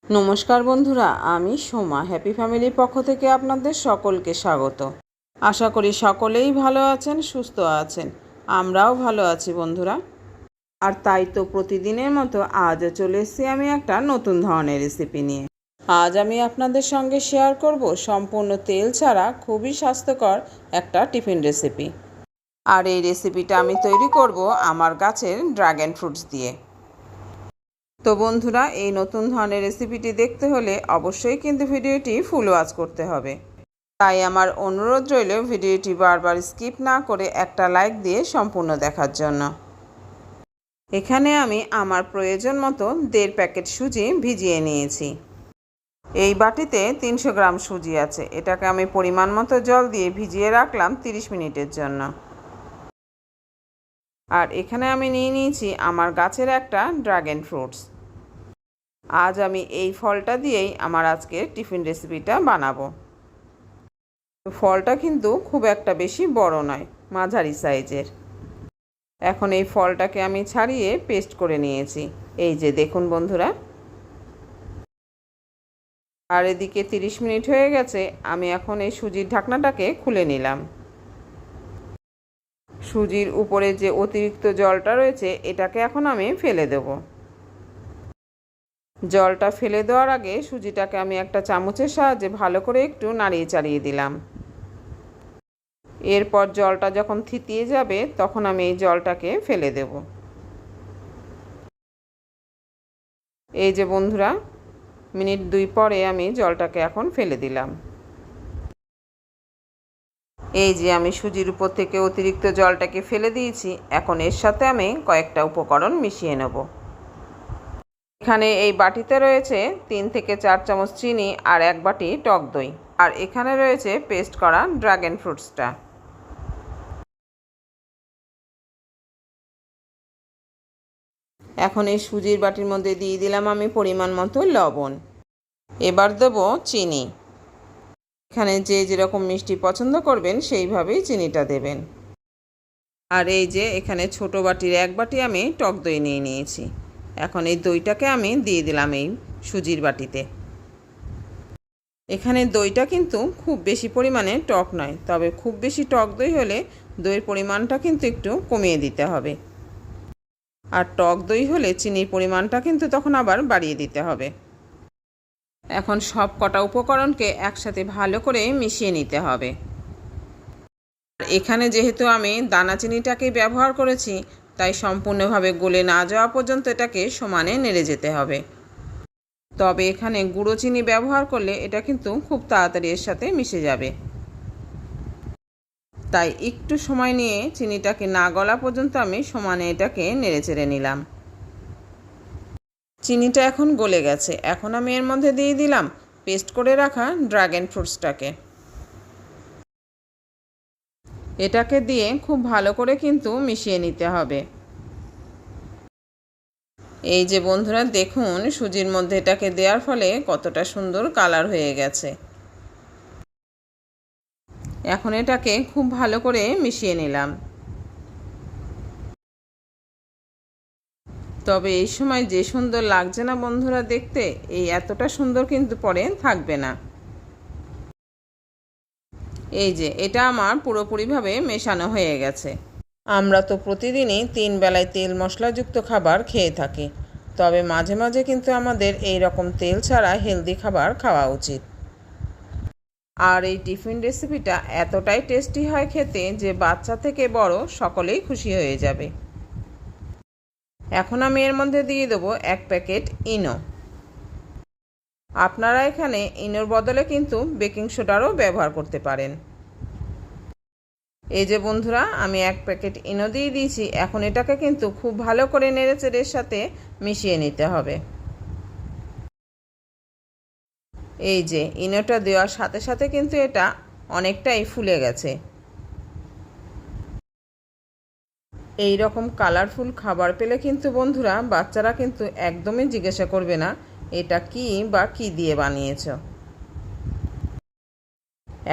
নমস্কার বন্ধুরা, আমি সোমা হ্যাপি ফ্যামিলির পক্ষ থেকে আপনাদের সকলকে স্বাগত। আশা করি সকলেই ভালো আছেন, সুস্থ আছেন। আমরাও ভালো আছি বন্ধুরা। আর তাই তো প্রতিদিনের মতো আজও চলে এসেছি আমি একটা নতুন ধরনের রেসিপি নিয়ে। আজ আমি আপনাদের সঙ্গে শেয়ার করব সম্পূর্ণ তেল ছাড়া খুবই স্বাস্থ্যকর একটা টিফিন রেসিপি। আর এই রেসিপিটা আমি তৈরি করব আমার গাছের ড্রাগন ফ্রুটস দিয়ে। তো বন্ধুরা, এই নতুন ধরনের রেসিপিটি দেখতে হলে অবশ্যই কিন্তু ভিডিওটি ফুল ওয়াচ করতে হবে। তাই আমার অনুরোধ রইল ভিডিওটি বারবার স্কিপ না করে একটা লাইক দিয়ে সম্পূর্ণ দেখার জন্য। এখানে আমি আমার প্রয়োজন মতো 1.5 প্যাকেট সুজি ভিজিয়ে নিয়েছি। এই বাটিতে 300 গ্রাম সুজি আছে। এটাকে আমি পরিমাণ মতো জল দিয়ে ভিজিয়ে রাখলাম 30 মিনিটের জন্য। আর এখানে আমি নিয়ে নিয়েছি আমার গাছের একটা ড্রাগন ফ্রুটস। আজ আমি এই ফলটা দিয়েই আমার আজকের টিফিন রেসিপিটা বানাবো। ফলটা কিন্তু খুব একটা বেশি বড় নয়, মাঝারি সাইজের। এখন এই ফলটাকে আমি ছাড়িয়ে পেস্ট করে নিয়েছি। এই যে দেখুন বন্ধুরা। আর এদিকে 30 মিনিট হয়ে গেছে। আমি এখন এই সুজির ঢাকনাটাকে খুলে নিলাম। সুজির উপরে যে অতিরিক্ত জলটা রয়েছে এটাকে এখন আমি ফেলে দেব। জলটা ফেলে দেওয়ার আগে সুজিটাকে আমি একটা চামচের সাহায্যে ভালো করে একটু নাড়িয়ে চাড়িয়ে দিলাম। এরপর জলটা যখন থিতিয়ে যাবে তখন আমি এই জলটাকে ফেলে দেব। এই যে বন্ধুরা, মিনিট 2 পরে আমি জলটাকে এখন ফেলে দিলাম। এই যে আমি সুজির উপর থেকে অতিরিক্ত জলটাকে ফেলে দিয়েছি। এখন এর সাথে আমি কয়েকটা উপকরণ মিশিয়ে নেব। এখানে এই বাটিতে রয়েছে 3 থেকে 4 চামচ চিনি আর 1 বাটি টক দই। আর এখানে রয়েছে পেস্ট করা ড্রাগন ফ্রুটসটা। এখন এই সুজির বাটির মধ্যে দিয়ে দিলাম আমি পরিমাণ মতো লবণ। এবার দেব চিনি। এখানে যে যেরকম মিষ্টি পছন্দ করবেন সেইভাবেই চিনিটা দেবেন। আর এই যে এখানে ছোট বাটির 1 বাটি আমি টক দই নিয়ে নিয়েছি। এখন এই দইটাকে আমি দিয়ে দিলাম এই সুজির বাটিতে। এখানে দইটা কিন্তু খুব বেশি পরিমাণে টক নয়, তবে খুব বেশি টক দই হলে দইয়ের পরিমাণটা কিন্তু একটু কমিয়ে দিতে হবে। আর টক দই হলে চিনির পরিমাণটা কিন্তু তখন আবার বাড়িয়ে দিতে হবে। এখন সব কটা উপকরণকে একসাথে ভালো করে মিশিয়ে নিতে হবে। এখানে যেহেতু আমি দানা চিনিটাকে ব্যবহার করেছি, তাই সম্পূর্ণভাবে গলে না যাওয়া পর্যন্ত এটাকে সমানে নেড়ে যেতে হবে। তবে এখানে গুঁড়ো চিনি ব্যবহার করলে এটা কিন্তু খুব তাড়াতাড়ি এর সাথে মিশে যাবে। তাই একটু সময় নিয়ে চিনিটাকে না গলা পর্যন্ত আমি সমানে এটাকে নেড়ে চেড়ে নিলাম। চিনিটা এখন গলে গেছে। এখন আমি এর মধ্যে দিয়ে দিলাম পেস্ট করে রাখা ড্রাগন ফ্রুটসটাকে। এটাকে দিয়ে খুব ভালো করে কিন্তু মিশিয়ে নিতে হবে। এই যে বন্ধুরা দেখুন, সুজির মধ্যে এটাকে দেওয়ার ফলে কতটা সুন্দর কালার হয়ে গেছে। এখন এটাকে খুব ভালো করে মিশিয়ে নিলাম। তবে এই সময় যে সুন্দর লাগছে না বন্ধুরা দেখতে, এই এতটা সুন্দর কিন্তু পরে থাকবে না। এই যে এটা আমার পুরোপুরিভাবে মেশানো হয়ে গেছে। আমরা তো প্রতিদিনই 3 বেলায় তেল মশলাযুক্ত খাবার খেয়ে থাকি, তবে মাঝে মাঝে কিন্তু আমাদের এই রকম তেল ছাড়া হেলদি খাবার খাওয়া উচিত। আর এই টিফিন রেসিপিটা এতটাই টেস্টি হয় খেতে যে বাচ্চা থেকে বড় সকলেই খুশি হয়ে যাবে। এখন আমি এর মধ্যে দিয়ে দেবো 1 প্যাকেট ইনো। আপনারা এখানে ইনোর বদলে কিন্তু বেকিং সোডারও ব্যবহার করতে পারেন। এই যে বন্ধুরা, আমি 1 প্যাকেট ইনো দিয়ে দিয়েছি। এখন এটাকে কিন্তু খুব ভালো করে নেড়েচেড়ে এর সাথে মিশিয়ে নিতে হবে। এই যে ইনোটা দেওয়ার সাথে সাথে কিন্তু এটা অনেকটাই ফুলে গেছে। এই রকম কালারফুল খাবার পেলে কিন্তু বন্ধুরা বাচ্চারা কিন্তু একদমই জিজ্ঞাসা করবে না এটা কি বা কি দিয়ে বানিয়েছো।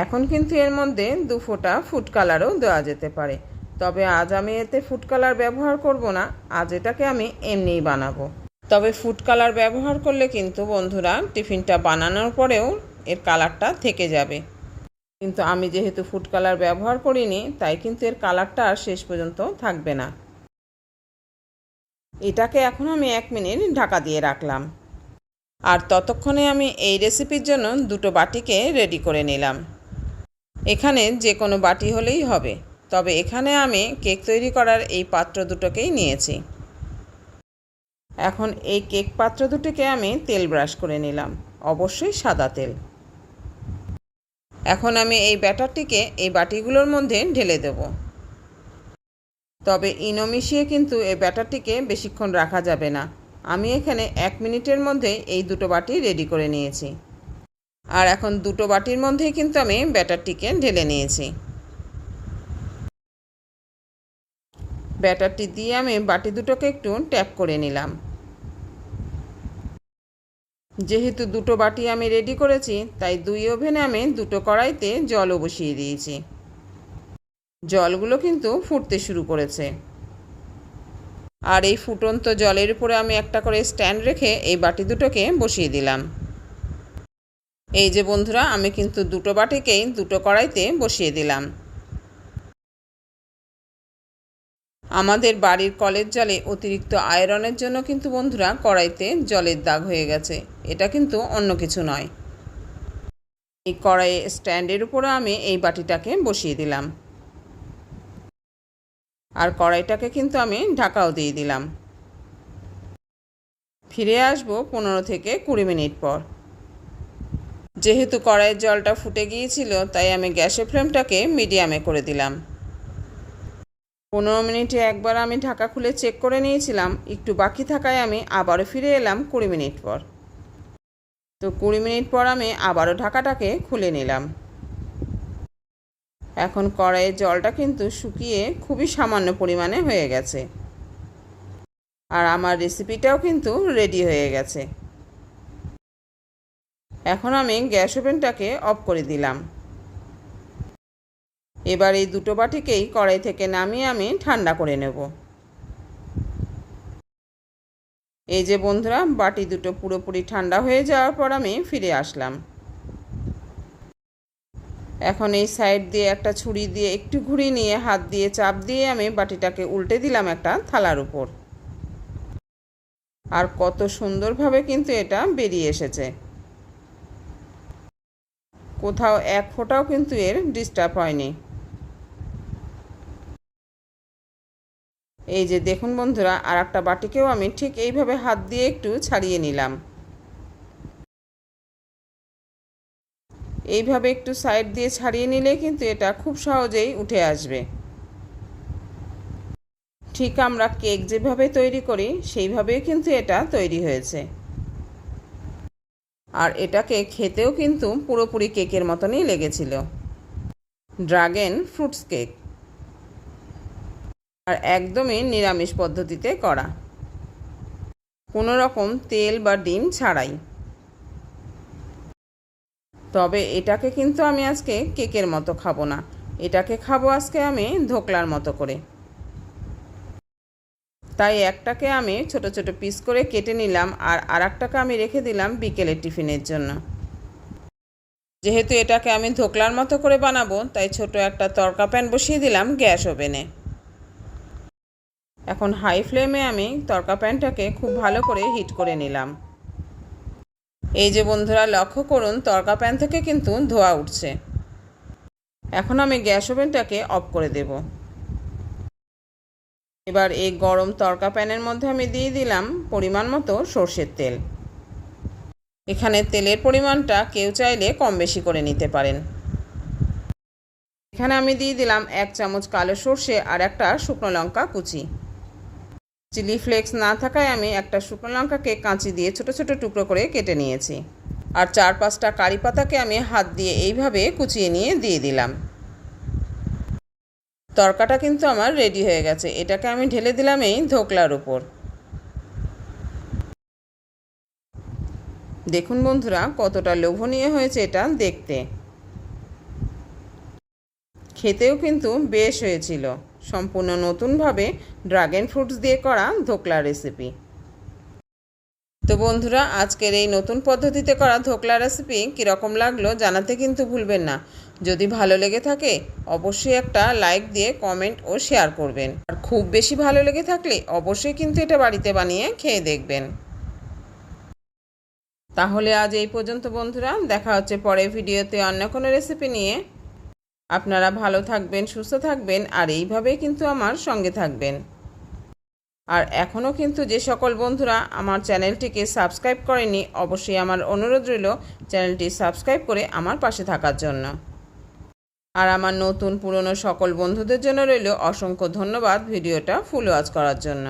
এখন কিন্তু এর মধ্যে 2 ফোঁটা ফুড কালারও দেওয়া যেতে পারে, তবে আজ আমি এতে ফুড কালার ব্যবহার করব না। আজ এটাকে আমি এমনিই বানাবো। তবে ফুড কালার ব্যবহার করলে কিন্তু বন্ধুরা টিফিনটা বানানোর পরেও এর কালারটা থেকে যাবে, কিন্তু আমি যেহেতু ফুড কালার ব্যবহার করিনি তাই কিন্তু এর কালারটা আর শেষ পর্যন্ত থাকবে না। এটাকে এখন আমি 1 মিনিট ঢাকা দিয়ে রাখলাম। আর ততক্ষণে আমি এই রেসিপির জন্য দুটো বাটিকে রেডি করে নিলাম। এখানে যে কোনো বাটি হলেই হবে, তবে এখানে আমি কেক তৈরি করার এই পাত্র দুটোকেই নিয়েছি। এখন এই কেক পাত্র দুটোকে আমি তেল ব্রাশ করে নিলাম, অবশ্যই সাদা তেল। এখন আমি এই ব্যাটারটিকে এই বাটিগুলোর মধ্যে ঢেলে দেব। তবে ইনো মিশিয়ে কিন্তু এই ব্যাটারটিকে বেশিক্ষণ রাখা যাবে না। আমি এখানে 1 মিনিটের মধ্যে এই দুটো বাটি রেডি করে নিয়েছি। আর এখন দুটো বাটির মধ্যেই কিন্তু আমি ব্যাটারটিকে ঢেলে নিয়েছি। ব্যাটারটি দিয়ে আমি বাটি দুটোকে একটু ট্যাপ করে নিলাম। যেহেতু দুটো বাটি আমি রেডি করেছি তাই 2 ওভেনে আমি দুটো কড়াইতে জলও বসিয়ে দিয়েছি। জলগুলো কিন্তু ফুটতে শুরু করেছে। আর এই ফুটন্ত জলের উপরে আমি একটা করে স্ট্যান্ড রেখে এই বাটি দুটোকে বসিয়ে দিলাম। এই যে বন্ধুরা, আমি কিন্তু দুটো বাটিকেই দুটো কড়াইতে বসিয়ে দিলাম। আমাদের বাড়ির কলের জলে অতিরিক্ত আয়রনের জন্য কিন্তু বন্ধুরা কড়াইতে জলের দাগ হয়ে গেছে, এটা কিন্তু অন্য কিছু নয়। এই কড়াইয়ে স্ট্যান্ডের উপরে আমি এই বাটিটাকে বসিয়ে দিলাম। আর কড়াইটাকে কিন্তু আমি ঢাকাও দিয়ে দিলাম। ফিরে আসবো 15 থেকে 20 মিনিট পর। যেহেতু কড়াইয়ের জলটা ফুটে গিয়েছিল তাই আমি গ্যাসের ফ্লেমটাকে মিডিয়ামে করে দিলাম। 15 মিনিটে একবার আমি ঢাকা খুলে চেক করে নিয়েছিলাম, একটু বাকি থাকায় আমি আবারও ফিরে এলাম 20 মিনিট পর। তো 20 মিনিট পর আমি আবারও ঢাকাটাকে খুলে নিলাম। এখন কড়াইয়ের জলটা কিন্তু শুকিয়ে খুবই সামান্য পরিমাণে হয়ে গেছে। আর আমার রেসিপিটাও কিন্তু রেডি হয়ে গেছে। এখন আমি গ্যাস ওভেনটাকে অফ করে দিলাম। এবার এই দুটো বাটিকেই কড়াই থেকে নামিয়ে আমি ঠান্ডা করে নেব। এই যে বন্ধুরা, বাটি দুটো পুরোপুরি ঠান্ডা হয়ে যাওয়ার পর আমি ফিরে আসলাম। এখন এই সাইড দিয়ে একটা ছুরি দিয়ে একটু ঘুরিয়ে নিয়ে হাত দিয়ে চাপ দিয়ে আমি বাটিটাকে উল্টে দিলাম একটা থালার উপর। আর কত সুন্দরভাবে কিন্তু এটা বেরিয়ে এসেছে, কোথাও এক ফোঁটাও কিন্তু এর ডিস্টার্ব হয়নি। এই যে দেখুন বন্ধুরা, আর একটা বাটিকেও আমি ঠিক এইভাবে হাত দিয়ে একটু ছাড়িয়ে নিলাম। এইভাবে একটু সাইড দিয়ে ছাড়িয়ে নিলে কিন্তু এটা খুব সহজেই উঠে আসবে। ঠিক আমরা কেক যেভাবে তৈরি করি সেইভাবেই কিন্তু এটা তৈরি হয়েছে। আর এটাকে খেতেও কিন্তু পুরোপুরি কেকের মতনই লেগেছিল, ড্রাগন ফ্রুটস কেক। আর একদমই নিরামিষ পদ্ধতিতে করা, কোনো রকম তেল বা ডিম ছাড়াই। তবে এটাকে কিন্তু আমি আজকে কেকের মতো খাবো না, এটাকে খাবো আজকে আমি ধোকলার মতো করে। তাই একটাকে আমি ছোট ছোট পিস করে কেটে নিলাম, আর আরেকটাকে আমি রেখে দিলাম বিকেলের টিফিনের জন্য। যেহেতু এটাকে আমি ধোকলার মতো করে বানাবো তাই ছোট একটা তড়কা প্যান বসিয়ে দিলাম গ্যাস ওভেনে। এখন হাই ফ্লেমে আমি তড়কা প্যানটাকে খুব ভালো করে হিট করে নিলাম। এই যে বন্ধুরা, লক্ষ্য করুন তড়কা প্যান থেকে কিন্তু ধোঁয়া উঠছে। এখন আমি গ্যাস ওভেনটাকে অফ করে দেব। এবার এই গরম তড়কা প্যানের মধ্যে আমি দিয়ে দিলাম পরিমাণ মতো সর্ষের তেল। এখানে তেলের পরিমাণটা কেউ চাইলে কম বেশি করে নিতে পারেন। এখানে আমি দিয়ে দিলাম 1 চামচ কালো সর্ষে আর একটা শুকনো লঙ্কা কুচি। চিলি ফ্লেক্স না থাকায় আমি একটা শুকনো লঙ্কাকে কাঁচি দিয়ে ছোট ছোট টুকরো করে কেটে নিয়েছি। আর 4-5টা কারি পাতাকে আমি হাত দিয়ে এইভাবে কুচিয়ে নিয়ে দিয়ে দিলাম। তরকাটা কিন্তু আমার রেডি হয়ে গেছে, এটাকে আমি ঢেলে দিলাম এই ধোকলার উপর। দেখুন বন্ধুরা, কতটা লোভনীয় হয়েছে এটা দেখতে। খেতেও কিন্তু বেশ হয়েছিল। সম্পূর্ণ নতুনভাবে ড্রাগন ফ্রুটস দিয়ে করা ধোকলা রেসিপি। তো বন্ধুরা, আজকের এই নতুন পদ্ধতিতে করা ধোকলা রেসিপি কীরকম লাগলো জানাতে কিন্তু ভুলবেন না। যদি ভালো লেগে থাকে অবশ্যই একটা লাইক দিয়ে কমেন্ট ও শেয়ার করবেন। আর খুব বেশি ভালো লেগে থাকলে অবশ্যই কিন্তু এটা বাড়িতে বানিয়ে খেয়ে দেখবেন। তাহলে আজ এই পর্যন্ত বন্ধুরা, দেখা হচ্ছে পরের ভিডিওতে অন্য কোনো রেসিপি নিয়ে। আপনারা ভালো থাকবেন, সুস্থ থাকবেন, আর এইভাবেই কিন্তু আমার সঙ্গে থাকবেন। আর এখনও কিন্তু যে সকল বন্ধুরা আমার চ্যানেলটিকে সাবস্ক্রাইব করেনি, অবশ্যই আমার অনুরোধ রইল চ্যানেলটি সাবস্ক্রাইব করে আমার পাশে থাকার জন্য। আর আমার নতুন পুরনো সকল বন্ধুদের জন্য রইল অসংখ্য ধন্যবাদ ভিডিওটা ফুল ওয়াচ করার জন্য।